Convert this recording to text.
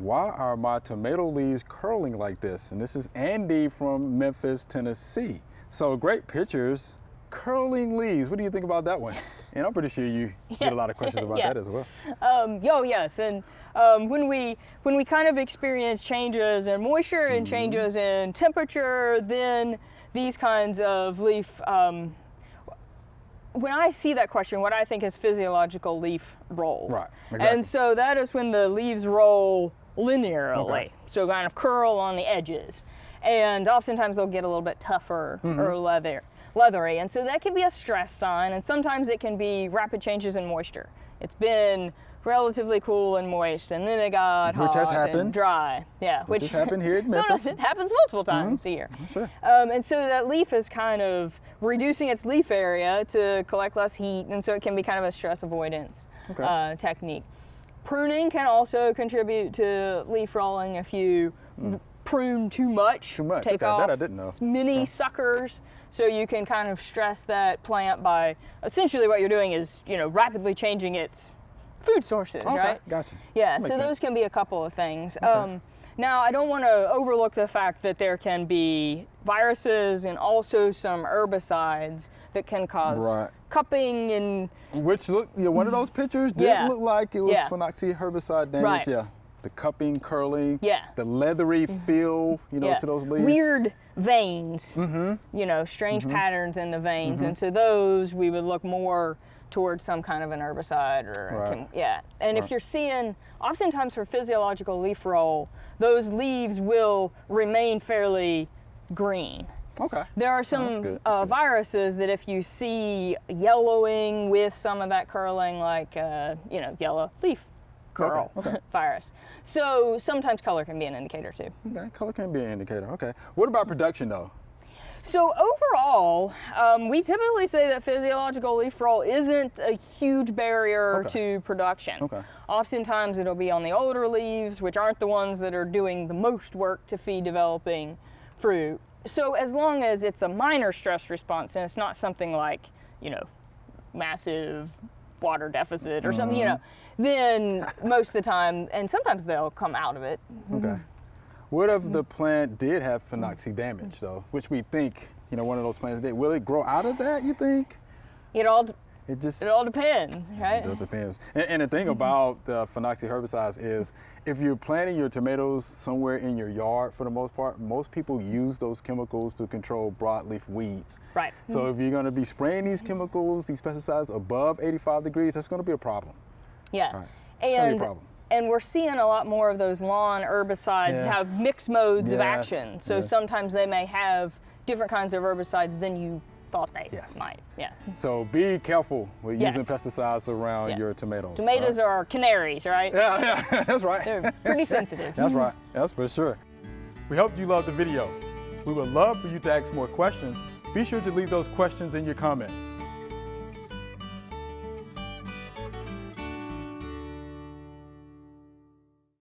why are my tomato leaves curling like this? And this is Andy from Memphis, Tennessee. So great pictures, curling leaves. What do you think about that one? And I'm pretty sure you get a lot of questions about that as well. Yes, and when we kind of experience changes in moisture and changes in temperature, then these kinds of leaf, when I see that question, what I think is physiological leaf roll. Right, exactly. And so that is when the leaves roll linearly, Okay. so kind of curl on the edges. And oftentimes they'll get a little bit tougher or leathery. And so that can be a stress sign, and sometimes it can be rapid changes in moisture. It's been relatively cool and moist, and then it got Which has hot happened. and dry. Yeah, Which has happened here in Memphis. Sometimes it happens multiple times a year. Sure. And so that leaf is kind of reducing its leaf area to collect less heat, and so it can be kind of a stress avoidance technique. Pruning can also contribute to leaf rolling if you prune too much. Take off that I didn't know. mini suckers, so you can kind of stress that plant by essentially what you're doing is, rapidly changing its food sources, right? Gotcha. Yeah, That so makes those sense. can be a couple of things. Okay. Now, I don't want to overlook the fact that there can be viruses and also some herbicides that can cause cupping and... Which look, one of those pictures did look like it was phenoxy herbicide damage. Right. Yeah. The cupping, curling, Yeah. the leathery feel, to those leaves. Weird veins, strange patterns in the veins. And so those we would look more towards some kind of an herbicide or, And if you're seeing, oftentimes for physiological leaf roll, those leaves will remain fairly green. Okay. There are some viruses that if you see yellowing with some of that curling, like, yellow leaf curl virus. So sometimes color can be an indicator too. Okay, color can be an indicator. Okay. What about production though? So overall, we typically say that physiological leaf roll isn't a huge barrier to production. Okay. Oftentimes it'll be on the older leaves, which aren't the ones that are doing the most work to feed developing fruit. So as long as it's a minor stress response and it's not something like, massive water deficit or something, then most of the time, and sometimes they'll come out of it. Okay. What if the plant did have phenoxy damage though, which we think, one of those plants did? Will it grow out of that, you think? It all It depends, right? It depends. And the thing about the phenoxy herbicides is if you're planting your tomatoes somewhere in your yard, for the most part, most people use those chemicals to control broadleaf weeds. Right. So if you're going to be spraying these chemicals, these pesticides above 85 degrees, that's going to be a problem. Yeah. Right. It's going to be a problem. And we're seeing a lot more of those lawn herbicides have mixed modes of action. So sometimes they may have different kinds of herbicides than you thought they might. Yeah. So be careful with using pesticides around your tomatoes. Tomatoes are canaries, right? Yeah, that's right. They're pretty sensitive. That's right. That's for sure. We hope you loved the video. We would love for you to ask more questions. Be sure to leave those questions in your comments.